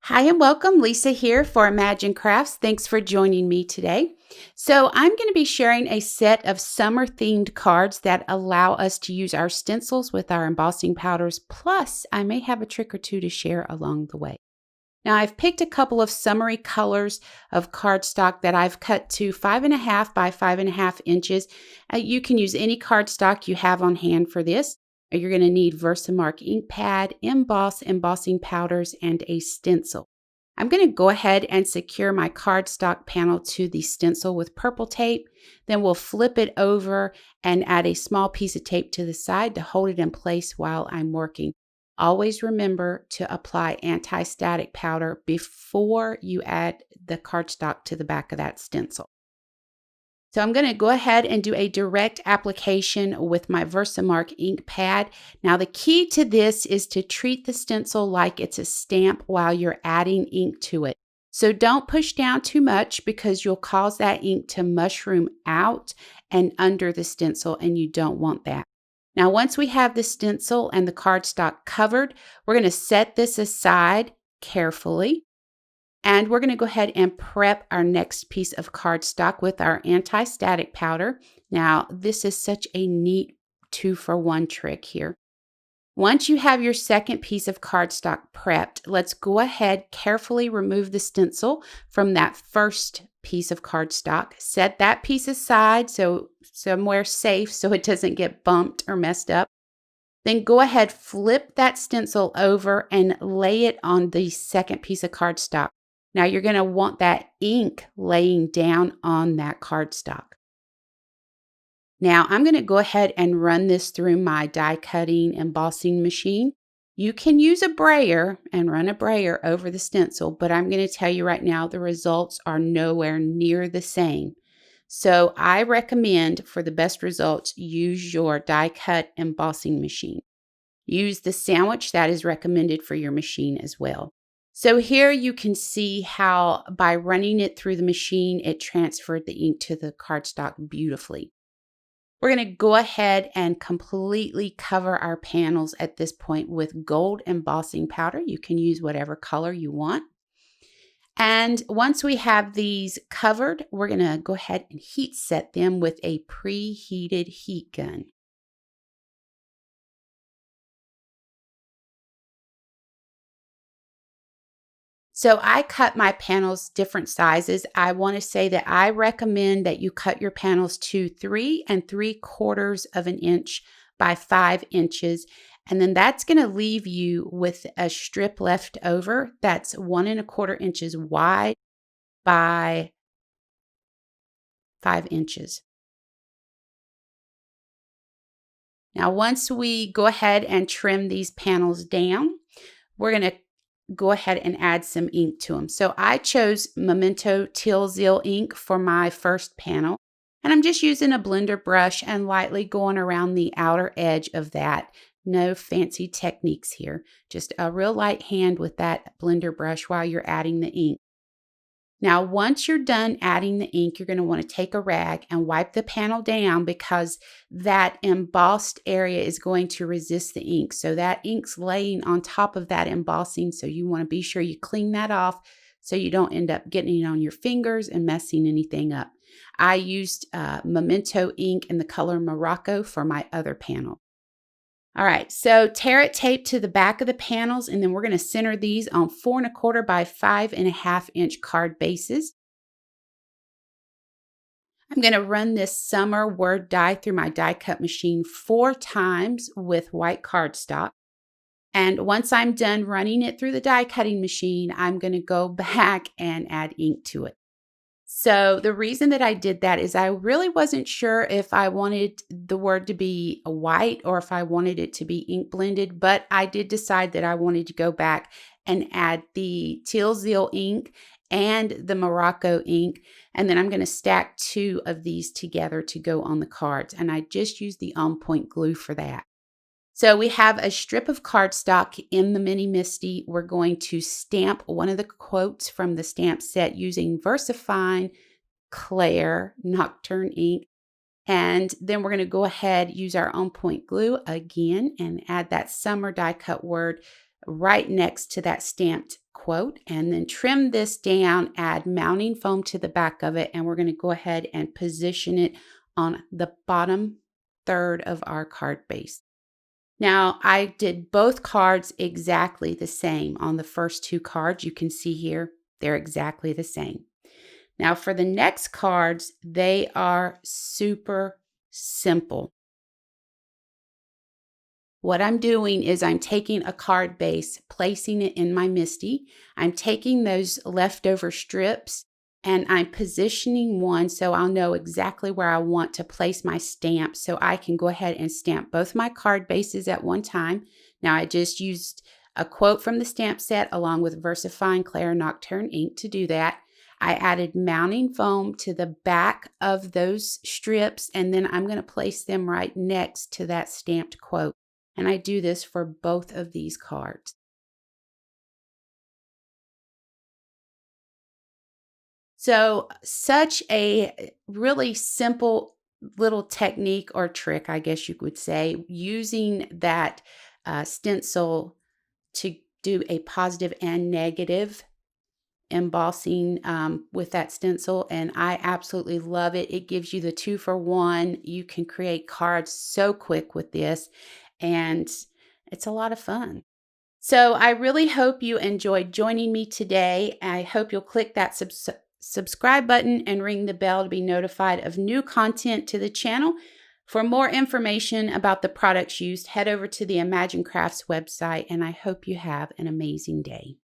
Hi and welcome. Lisa here for Imagine Crafts. Thanks for joining me today. So I'm going to be sharing a set of summer themed cards that allow us to use our stencils with our embossing powders. Plus, I may have a trick or two to share along the way. Now I've picked a couple of summery colors of cardstock that I've cut to 5.5 by 5.5 inches. You can use any cardstock you have on hand for this. You're going to need Versamark ink pad, embossing powders, and a stencil. I'm going to go ahead and secure my cardstock panel to the stencil with purple tape. Then we'll flip it over and add a small piece of tape to the side to hold it in place while I'm working. Always remember to apply anti-static powder before you add the cardstock to the back of that stencil. So I'm going to go ahead and do a direct application with my Versamark ink pad. Now the key to this is to treat the stencil like it's a stamp while you're adding ink to it. So don't push down too much because you'll cause that ink to mushroom out and under the stencil, and you don't want that. Now once we have the stencil and the cardstock covered, we're going to set this aside carefully. And we're going to go ahead and prep our next piece of cardstock with our anti-static powder. Now, this is such a neat 2-for-1 trick here. Once you have your second piece of cardstock prepped, let's go ahead, carefully remove the stencil from that first piece of cardstock. Set that piece aside so somewhere safe so it doesn't get bumped or messed up. Then go ahead, flip that stencil over and lay it on the second piece of cardstock. Now you're going to want that ink laying down on that cardstock. Now I'm going to go ahead and run this through my die cutting embossing machine. You can use a brayer and run a brayer over the stencil, but I'm going to tell you right now the results are nowhere near the same. So I recommend for the best results, use your die cut embossing machine. Use the sandwich that is recommended for your machine as well. So here you can see how by running it through the machine, it transferred the ink to the cardstock beautifully. We're going to go ahead and completely cover our panels at this point with gold embossing powder. You can use whatever color you want. And once we have these covered, we're going to go ahead and heat set them with a preheated heat gun. So I cut my panels different sizes. I want to say that I recommend that you cut your panels to 3 3/4 of an inch by 5 inches. And then that's going to leave you with a strip left over that's 1 1/4 inches wide by 5 inches. Now, once we go ahead and trim these panels down, we're going to go ahead and add some ink to them. So I chose Memento Teal ink for my first panel. And I'm just using a blender brush and lightly going around the outer edge of that. No fancy techniques here. Just a real light hand with that blender brush while you're adding the ink. Now, once you're done adding the ink, you're going to want to take a rag and wipe the panel down because that embossed area is going to resist the ink. So that ink's laying on top of that embossing. So you want to be sure you clean that off so you don't end up getting it on your fingers and messing anything up. I used Memento ink in the color Morocco for my other panel. All right, so tear it tape to the back of the panels, and then we're going to center these on 4 1/4 by 5.5 inch card bases. I'm going to run this summer word die through my die cut machine 4 times with white cardstock. And once I'm done running it through the die cutting machine, I'm going to go back and add ink to it. So the reason that I did that is I really wasn't sure if I wanted the word to be white or if I wanted it to be ink blended, but I did decide that I wanted to go back and add the Teal ink and the Morocco ink. And then I'm going to stack 2 of these together to go on the cards. And I just used the On Point glue for that. So we have a strip of cardstock in the Mini Misty. We're going to stamp one of the quotes from the stamp set using VersaFine Claire Nocturne ink. And then we're going to go ahead, use our On Point glue again and add that summer die cut word right next to that stamped quote, and then trim this down, add mounting foam to the back of it, and we're going to go ahead and position it on the bottom third of our card base. Now, I did both cards exactly the same on the first two cards. You can see here, they're exactly the same. Now, for the next cards, they are super simple. What I'm doing is I'm taking a card base, placing it in my MISTI. I'm taking those leftover strips and I'm positioning one so I'll know exactly where I want to place my stamp so I can go ahead and stamp both my card bases at one time. Now I just used a quote from the stamp set along with VersaFine Clair Nocturne ink to do that. I added mounting foam to the back of those strips and then I'm going to place them right next to that stamped quote. And I do this for both of these cards. So, such a really simple little technique or trick, I guess you could say, using that stencil to do a positive and negative embossing with that stencil, and I absolutely love it. It gives you the 2-for-1. You can create cards so quick with this, and it's a lot of fun. So I really hope you enjoyed joining me today. I hope you'll click that subscribe button and ring the bell to be notified of new content to the channel. For more information about the products used, head over to the Imagine Crafts website, and I hope you have an amazing day.